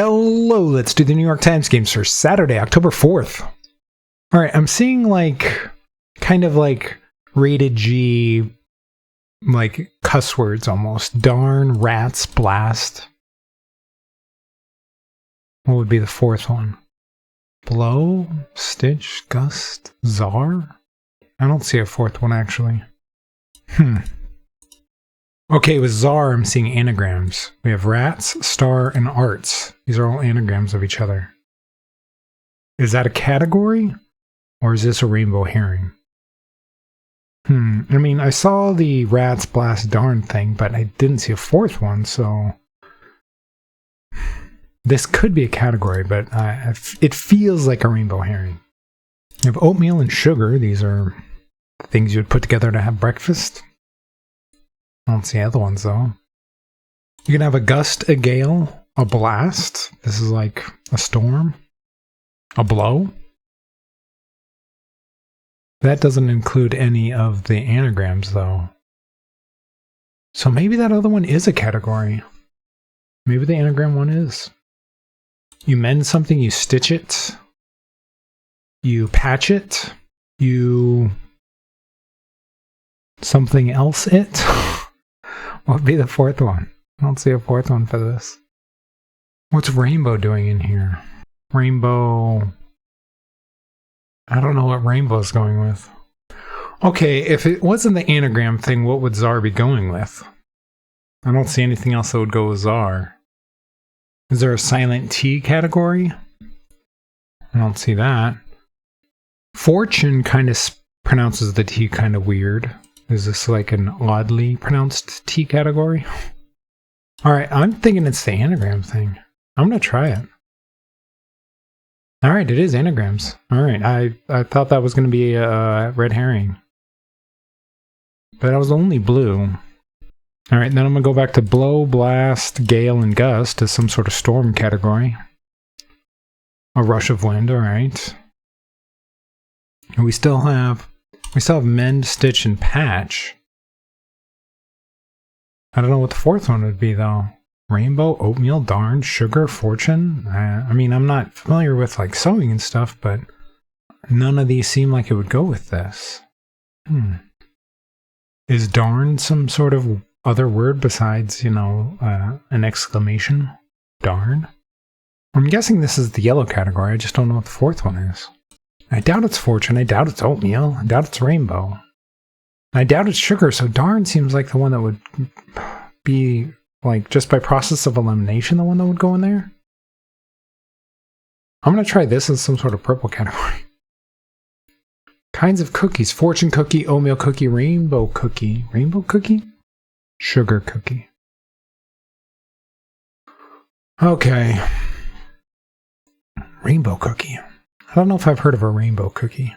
Hello, let's do the New York Times games for Saturday, October 4th. Alright, I'm seeing kind of rated G, cuss words almost. Darn, rats, blast. What would be the fourth one? Blow, stitch, gust, czar? I don't see a fourth one actually. Okay, with czar, I'm seeing anagrams. We have rats, star, and arts. These are all anagrams of each other. Is that a category? Or is this a rainbow herring? I mean, I saw the rats, blast, darn thing, but I didn't see a fourth one, so... This could be a category, but it feels like a rainbow herring. You have oatmeal and sugar. These are things you would put together to have breakfast. I don't see other ones, though. You can have a gust, a gale, a blast. This is like a storm. A blow. That doesn't include any of the anagrams, though. So maybe that other one is a category. Maybe the anagram one is. You mend something, you stitch it. You patch it. You... something else it. What would be the fourth one? I don't see a fourth one for this. What's rainbow doing in here? Rainbow... I don't know what rainbow is going with. Okay, if it wasn't the anagram thing, what would czar be going with? I don't see anything else that would go with czar. Is there a silent T category? I don't see that. Fortune kind of pronounces the T kind of weird. Is this like an oddly pronounced T category? Alright, I'm thinking it's the anagram thing. I'm gonna try it. Alright, it is anagrams. Alright, I thought that was gonna be a red herring. But I was only blue. Alright, then I'm gonna go back to blow, blast, gale, and gust as some sort of storm category. A rush of wind, alright. And we still have mend, stitch, and patch. I don't know what the fourth one would be, though. Rainbow, oatmeal, darn, sugar, fortune. I mean, I'm not familiar with, sewing and stuff, but none of these seem like it would go with this. Is darn some sort of other word besides, an exclamation? Darn? I'm guessing this is the yellow category. I just don't know what the fourth one is. I doubt it's fortune, I doubt it's oatmeal, I doubt it's rainbow. I doubt it's sugar, so darn seems like the one that would be, just by process of elimination, the one that would go in there. I'm gonna try this as some sort of purple category. Kinds of cookies. Fortune cookie, oatmeal cookie, rainbow cookie. Rainbow cookie? Sugar cookie. Okay. Rainbow cookie. I don't know if I've heard of a rainbow cookie.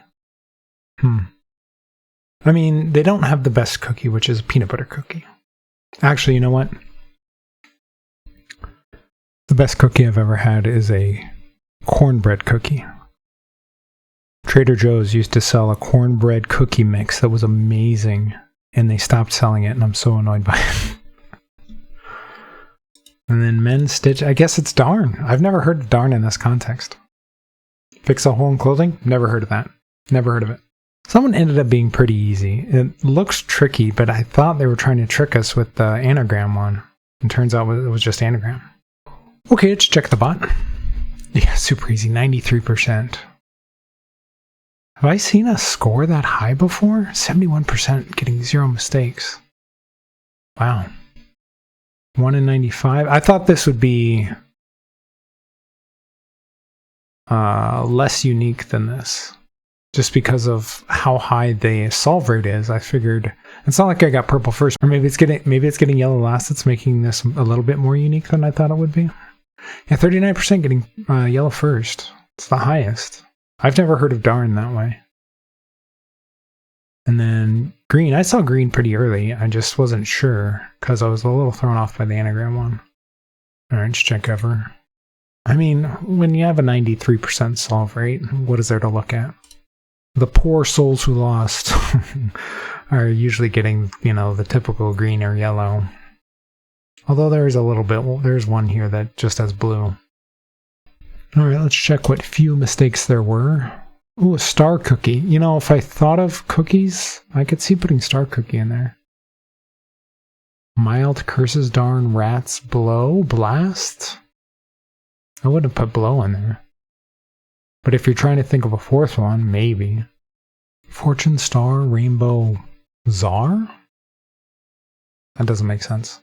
I mean, they don't have the best cookie, which is a peanut butter cookie. Actually, you know what? The best cookie I've ever had is a cornbread cookie. Trader Joe's used to sell a cornbread cookie mix that was amazing, and they stopped selling it, and I'm so annoyed by it. And then mend, stitch, I guess it's darn. I've never heard of darn in this context. Fix a hole in clothing? Never heard of that. Never heard of it. Someone ended up being pretty easy. It looks tricky, but I thought they were trying to trick us with the anagram one. And turns out it was just anagram. Okay, let's check the bot. Yeah, super easy. 93%. Have I seen a score that high before? 71% getting 0 mistakes. Wow. 1 in 95. I thought this would be less unique than this. Just because of how high the solve rate is, I figured it's not like I got purple first, or maybe it's getting yellow last. That's making this a little bit more unique than I thought it would be. Yeah, 39% getting yellow first. It's the highest. I've never heard of darn that way. And then green. I saw green pretty early. I just wasn't sure because I was a little thrown off by the anagram one. All right, let's check ever. I mean, when you have a 93% solve rate, what is there to look at? The poor souls who lost are usually getting, the typical green or yellow. Although there's a little bit, there's one here that just has blue. All right, let's check what few mistakes there were. Ooh, a star cookie. You know, if I thought of cookies, I could see putting star cookie in there. Mild curses, darn, rats, blow, blast. I wouldn't have put blow in there. But if you're trying to think of a fourth one, maybe. Fortune, star, rainbow, czar? That doesn't make sense.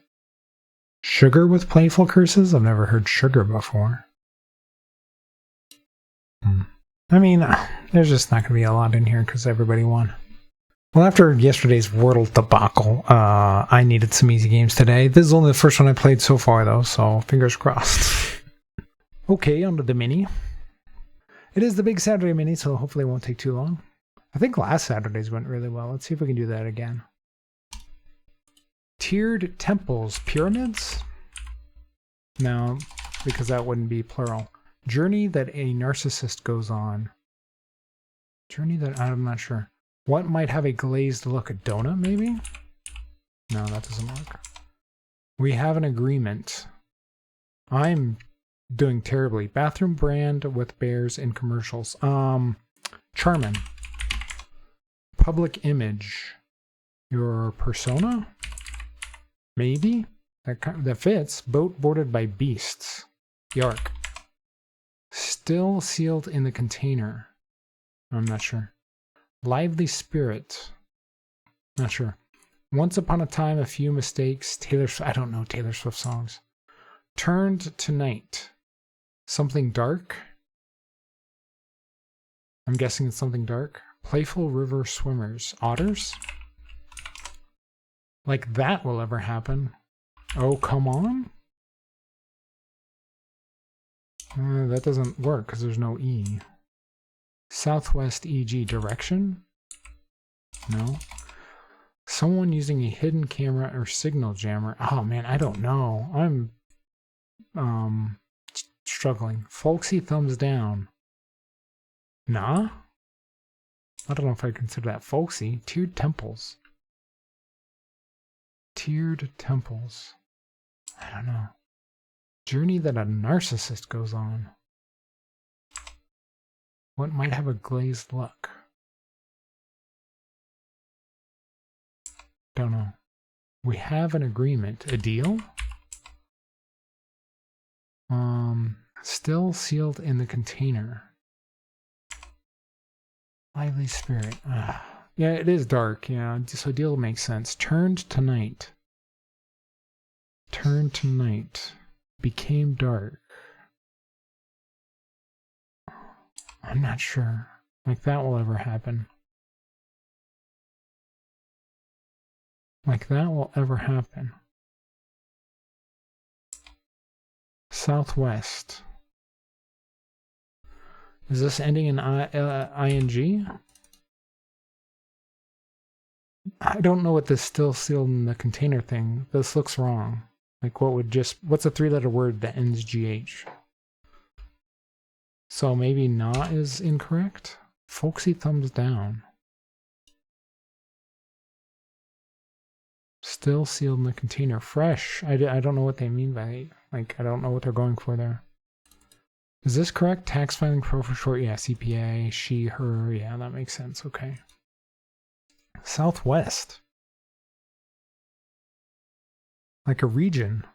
Sugar with playful curses? I've never heard sugar before. I mean, there's just not going to be a lot in here because everybody won. Well, after yesterday's Wordle debacle, I needed some easy games today. This is only the first one I played so far, though, so fingers crossed. Okay, on to the mini. It is the big Saturday mini, so hopefully it won't take too long. I think last Saturday's went really well. Let's see if we can do that again. Tiered temples, pyramids? No, because that wouldn't be plural. Journey that a narcissist goes on. Journey that I'm not sure. What might have a glazed look? A donut, maybe? No, that doesn't work. We have an agreement. I'm doing terribly. Bathroom brand with bears in commercials. Charmin. Public image. Your persona? Maybe? That fits. Boat boarded by beasts. Yark. Still sealed in the container. I'm not sure. Lively spirit. Not sure. Once upon a time, a few mistakes. Taylor Swift. I don't know Taylor Swift songs. Turned to night. Something dark. I'm guessing it's something dark. Playful river swimmers. Otters? Like that will ever happen. Oh, come on? That doesn't work because there's no E. Southwest EG direction? No. Someone using a hidden camera or signal jammer. Oh man, I don't know. I'm struggling. Folksy thumbs down. Nah? I don't know if I consider that folksy. Tiered temples. Tiered temples. I don't know. Journey that a narcissist goes on. What might have a glazed look? Don't know. We have an agreement. A deal? Still sealed in the container. Lively spirit. Yeah, it is dark. Yeah, so deal makes sense. Turned to night. Turned to night. Became dark. I'm not sure. Like that will ever happen. Like that will ever happen. Southwest. Is this ending in ing? I don't know what this still sealed in the container thing. This looks wrong. Like what's a three-letter word that ends GH? So maybe not is incorrect? Folksy thumbs down. Still sealed in the container. Fresh. I don't know what they mean by, like, I don't know what they're going for there. Is this correct? Tax filing pro for short? Yeah, CPA, she, her. Yeah, that makes sense. Okay. Southwest. Like a region.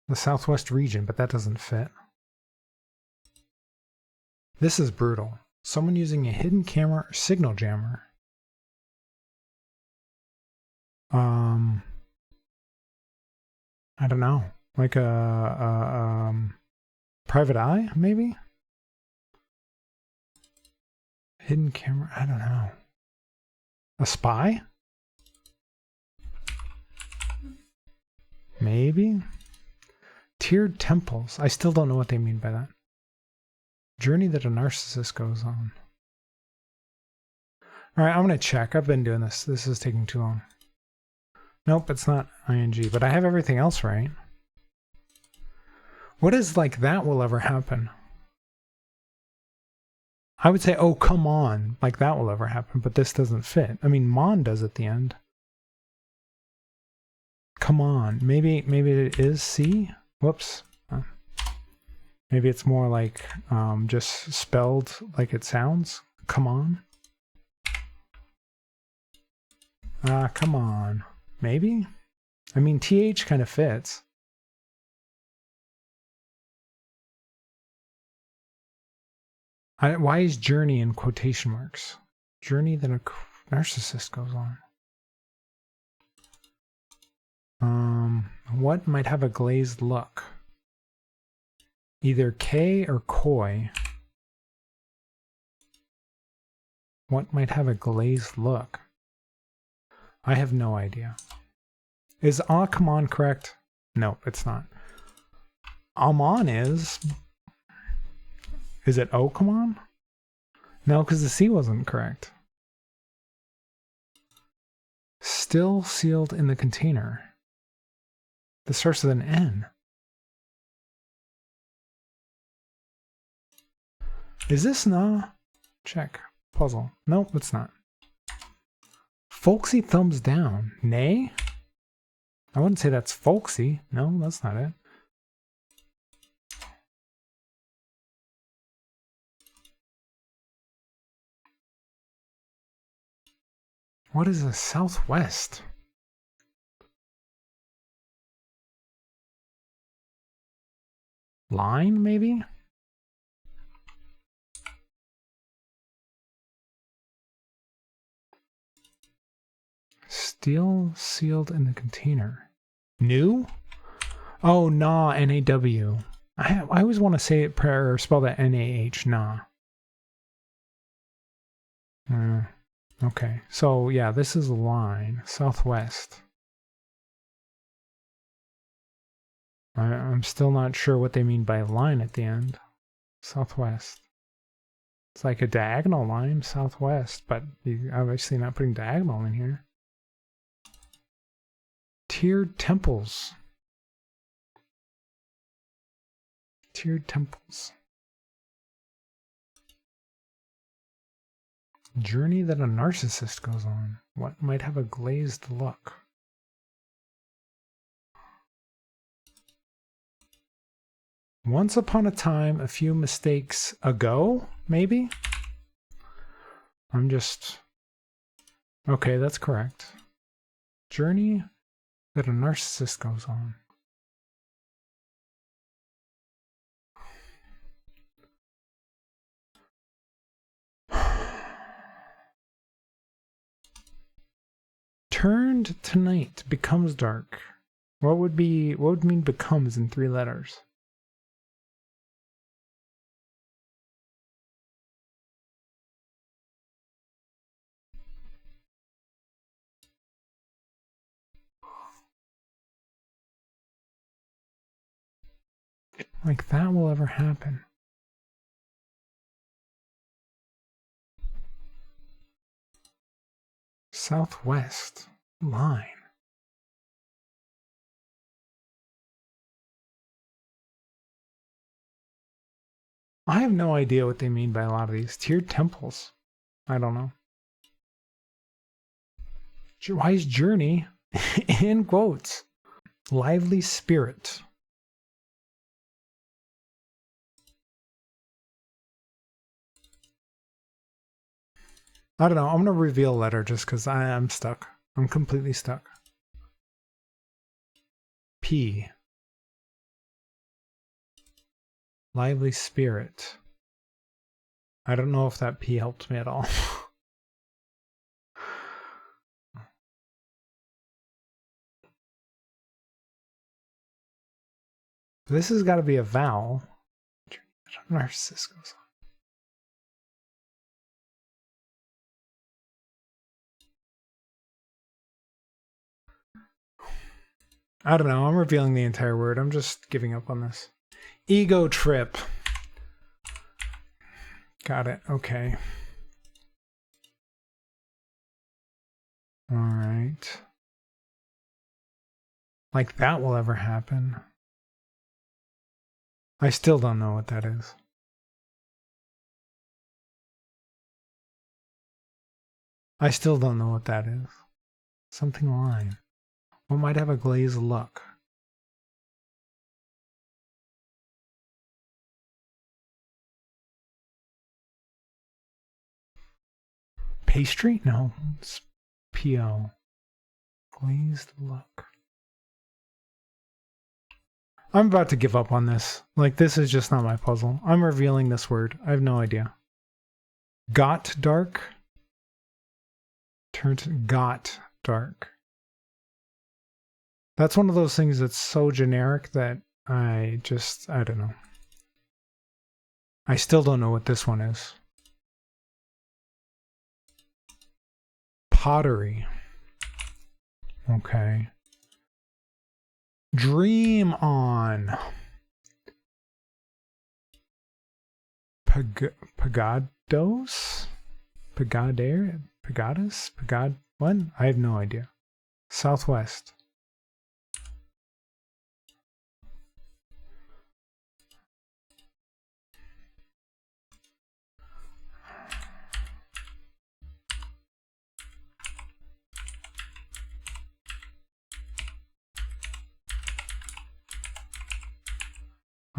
The Southwest region, but that doesn't fit. This is brutal. Someone using a hidden camera or signal jammer. I don't know. Like a private eye, maybe? Hidden camera, I don't know. A spy? Maybe? Tiered temples. I still don't know what they mean by that. Journey that a narcissist goes on. Alright, I'm going to check. I've been doing this. This is taking too long. Nope, it's not ing, but I have everything else right. What is like that will ever happen? I would say, oh, come on. Like that will ever happen, but this doesn't fit. I mean, Mon does at the end. Come on. Maybe it is C? Whoops. Maybe it's more like just spelled like it sounds. Come on. Come on. Maybe? I mean, TH kind of fits. Why is journey in quotation marks? Journey that a narcissist goes on. What might have a glazed look? Either K or coy. What might have a glazed look? I have no idea. Is come on correct? Nope, it's not. On is. Is it come on? No, because the C wasn't correct. Still sealed in the container. This starts with an N. Is this nah? Check. Puzzle. Nope, it's not. Folksy thumbs down. Nay? I wouldn't say that's folksy. No, that's not it. What is a southwest? Line, maybe? Still sealed in the container. New? Oh, nah, N-A-W. I always want to say it or spell that N-A-H, nah. Okay, so yeah, this is a line. Southwest. I'm still not sure what they mean by line at the end. Southwest. It's like a diagonal line, southwest, but you're obviously not putting diagonal in here. Tiered temples. Tiered temples. Journey that a narcissist goes on. What might have a glazed look? Once upon a time, a few mistakes ago, maybe? I'm just... Okay, that's correct. Journey that a narcissist goes on. Turned to night, becomes dark. What would mean becomes in 3 letters? Like that will ever happen. Southwest line. I have no idea what they mean by a lot of these. Tiered temples. I don't know. Why is journey in quotes? Lively spirit. I don't know. I'm going to reveal a letter just because I am stuck. I'm completely stuck. P. Lively spirit. I don't know if that P helped me at all. This has got to be a vowel. Narcissus goes on. I don't know. I'm revealing the entire word. I'm just giving up on this. Ego trip. Got it. Okay. All right. Like that will ever happen. I still don't know what that is. I still don't know what that is. Something line. What might have a glazed look? pastry? No, it's PO. Glazed look. I'm about to give up on this. Like, this is just not my puzzle. I'm revealing this word. I have no idea. Got dark. Turned got dark. That's one of those things that's so generic that I don't know. I still don't know what this one is. Pottery. Okay. Dream on. Pagados? Pagadas? What? I have no idea. Southwest.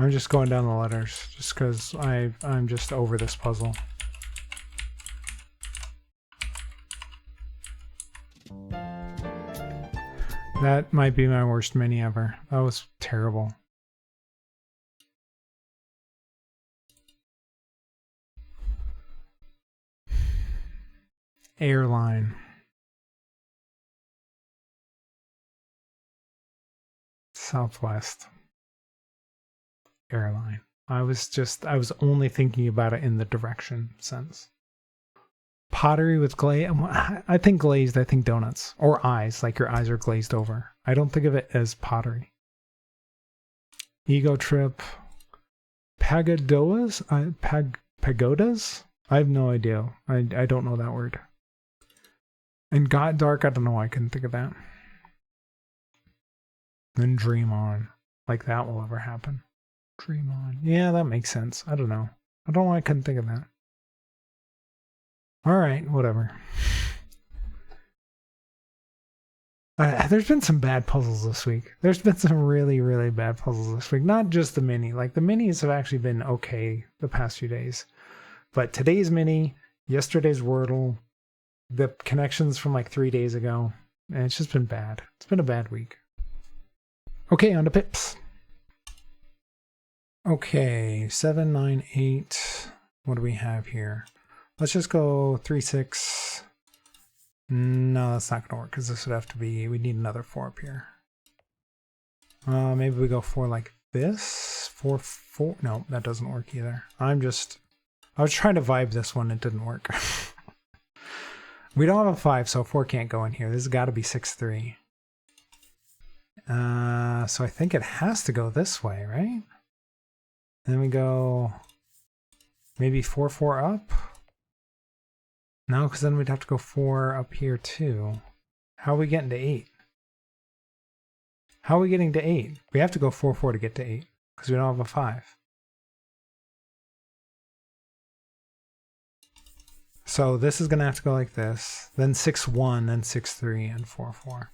I'm just going down the letters just because I'm just over this puzzle. That might be my worst mini ever. That was terrible. Airline. Southwest. Airline. I was only thinking about it in the direction sense. Pottery with glaze. I think glazed, I think donuts. Or eyes, like your eyes are glazed over. I don't think of it as pottery. Ego trip. Pagodas? Pagodas? I have no idea. I don't know that word. And got dark, I don't know why I couldn't think of that. Then dream on. Like that will ever happen. Dream on. Yeah, that makes sense. I don't know. I don't know why I couldn't think of that. Alright, whatever. There's been some bad puzzles this week. There's been some really, really bad puzzles this week. Not just the mini. Like, the minis have actually been okay the past few days. But today's mini, yesterday's Wordle, the connections from like 3 days ago, and it's just been bad. It's been a bad week. Okay, on to pips. Okay, 7, 9, 8. What do we have here? Let's just go 3, 6. No, that's not going to work because this would have to be, we need another 4 up here. Maybe we go 4 like this. 4, 4. No, that doesn't work either. I was trying to vibe this one. It didn't work. We don't have a 5, so 4 can't go in here. This has got to be 6, 3. So I think it has to go this way, right? Then we go maybe 4, 4 up. No, because then we'd have to go 4 up here too. How are we getting to 8? How are we getting to 8? We have to go 4, 4 to get to 8 because we don't have a 5. So this is going to have to go like this. Then 6, 1, then 6, 3, and 4, 4.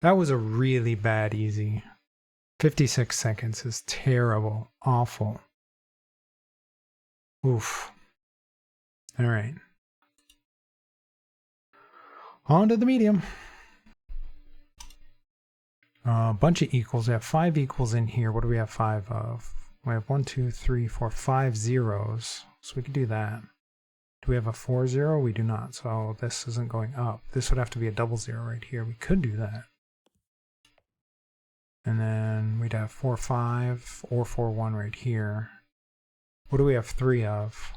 That was a really bad easy. 56 seconds is terrible. Awful. Oof. All right. On to the medium. A bunch of equals. We have 5 equals in here. What do we have 5 of? We have 1, 2, 3, 4, 5 zeros. So we could do that. Do we have a 4, 0? We do not. So this isn't going up. This would have to be a double 0 right here. We could do that. And then we'd have 4, 5 or 4, 1 right here. What do we have 3 of?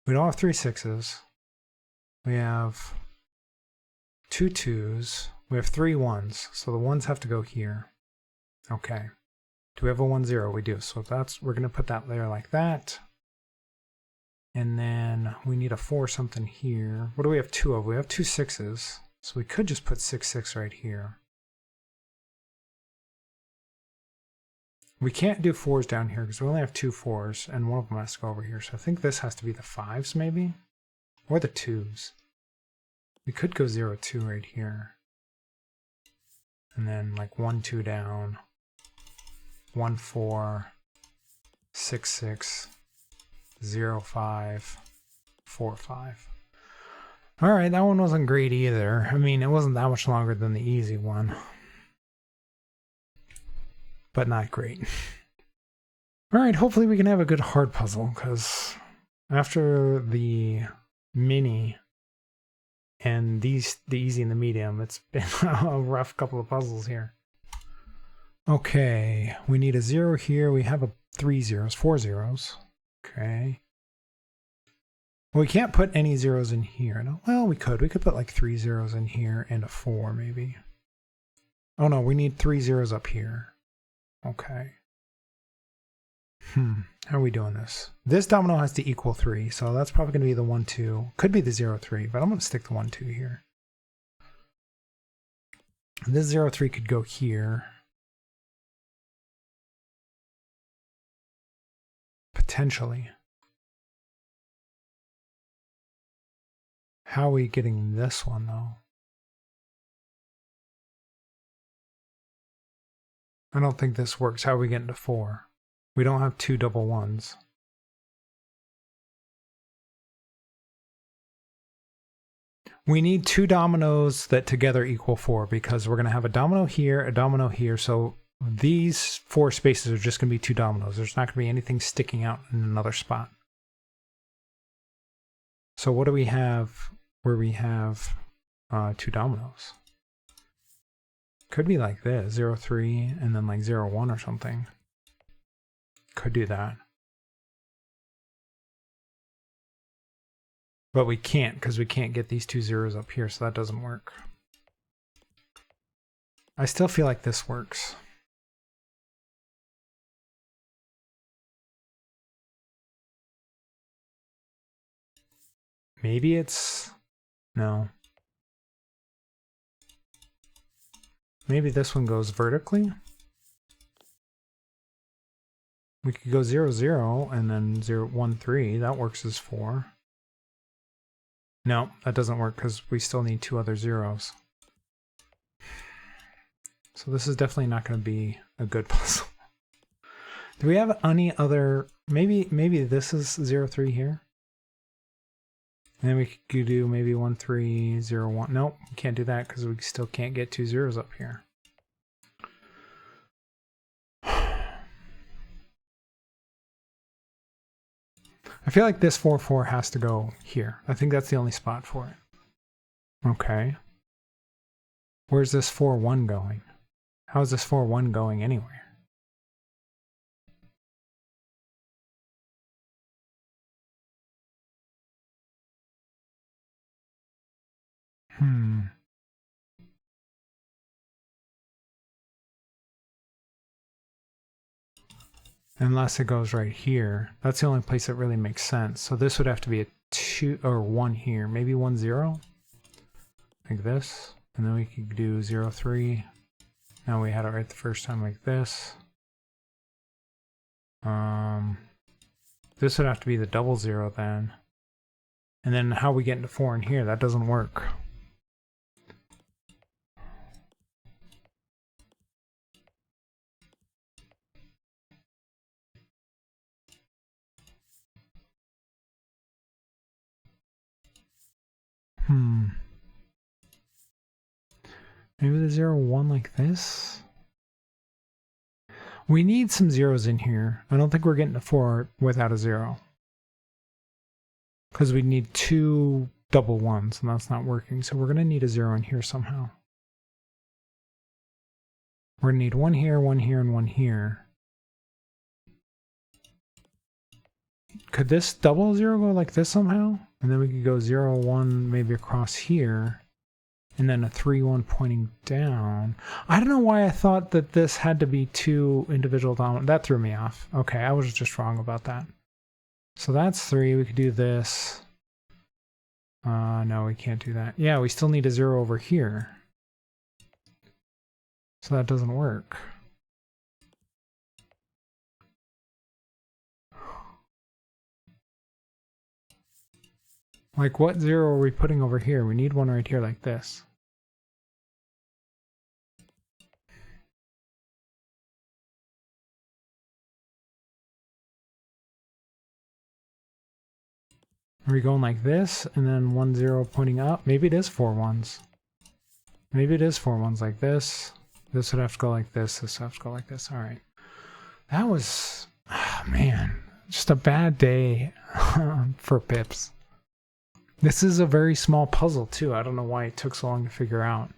We don't have 3 6s. We have 2 2s. We have 3 1s. So the 1s have to go here. Okay. Do we have a 1, 0? We do. So we're going to put that there like that. And then we need a 4 something here. What do we have 2 of? We have 2 6s. So we could just put 6, 6 right here. We can't do 4s down here because we only have 2 4s and one of them has to go over here. So I think this has to be the 5s maybe, or the 2s. We could go 0, 2 right here. And then like 1, 2 down, 1, 4, 6, 6, 0, 5, 4, 5. All right, that one wasn't great either. I mean, it wasn't that much longer than the easy one, but not great. All right, hopefully we can have a good hard puzzle, because after the mini and the easy and the medium, it's been a rough couple of puzzles here. Okay, we need a 0 here. We have 4 zeros. Okay. Well, we can't put any zeros in here. No, well, we could. We could put like 3 zeros in here and a 4 maybe. Oh no, we need 3 zeros up here. Okay. How are we doing this? This domino has to equal 3, so that's probably going to be the 1, 2. Could be the 0, 3, but I'm going to stick the 1, 2 here. And this 0, 3 could go here. Potentially. How are we getting this one, though? I don't think this works. How are we getting to 4? We don't have 2 double 1s. We need 2 dominoes that together equal 4, because we're going to have a domino here, so these 4 spaces are just going to be 2 dominoes. There's not going to be anything sticking out in another spot. So what do we have where we have 2 dominoes? Could be like this, 0, 3, and then like 0, 1 or something. Could do that. But we can't, because we can't get these 2 zeros up here, so that doesn't work. I still feel like this works. Maybe it's... no. Maybe this one goes vertically. We could go 0, 0, and then 0, 1, 3. That works as 4. No, that doesn't work because we still need 2 other zeros. So this is definitely not going to be a good puzzle. Do we have any other... Maybe this is 0, 3 here? And then we could do maybe 1, 3, 0, 1. Nope, we can't do that because we still can't get 2 zeros up here. I feel like this 4, 4 has to go here. I think that's the only spot for it. Okay. Where's this 4, 1 going? How is this 4, 1 going anywhere? Unless it goes right here. That's the only place that really makes sense. So this would have to be a 2 or 1 here. Maybe 1, 0? Like this. And then we could do 0, 3. Now we had it right the first time like this. This would have to be the double 0 then. And then how we get into 4 in here? That doesn't work. Maybe the 0, 1 like this? We need some zeros in here. I don't think we're getting to 4 without a 0. Because we need 2 double 1s, and that's not working. So we're going to need a 0 in here somehow. We're going to need 1 here, 1 here, and 1 here. Could this double 0 go like this somehow? And then we could go 0, 1 maybe across here. And then a 3, 1 pointing down. I don't know why I thought that this had to be 2 individual dominoes. That threw me off. Okay, I was just wrong about that. So that's 3. We could do this. No, we can't do that. Yeah, we still need a 0 over here. So that doesn't work. Like, what 0 are we putting over here? We need one right here like this. Are we going like this and then 1 0 pointing up? Maybe it is 4 1s. Maybe it is 4 1s like this. This would have to go like this. This would have to go like this. All right. That was, oh man, just a bad day for pips. This is a very small puzzle too. I don't know why it took so long to figure out.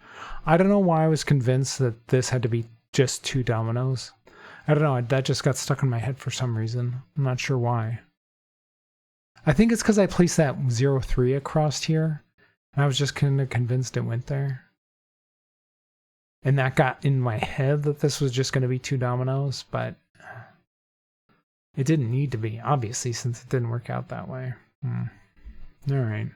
I don't know why I was convinced that this had to be just 2 dominoes. I don't know. That just got stuck in my head for some reason. I'm not sure why. I think it's because I placed that 0-3 across here. And I was just kind of convinced it went there. And that got in my head that this was just going to be 2 dominoes. But it didn't need to be, obviously, since it didn't work out that way. Alright.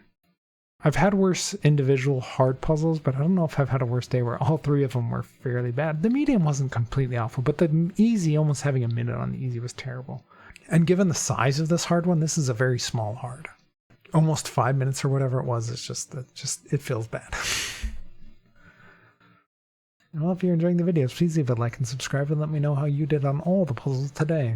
I've had worse individual hard puzzles, but I don't know if I've had a worse day where all 3 of them were fairly bad. The medium wasn't completely awful, but the easy, almost having a minute on the easy, was terrible. And given the size of this hard one, this is a very small hard. Almost 5 minutes or whatever it was, it's just it feels bad. Well, if you're enjoying the videos, please leave a like and subscribe and let me know how you did on all the puzzles today.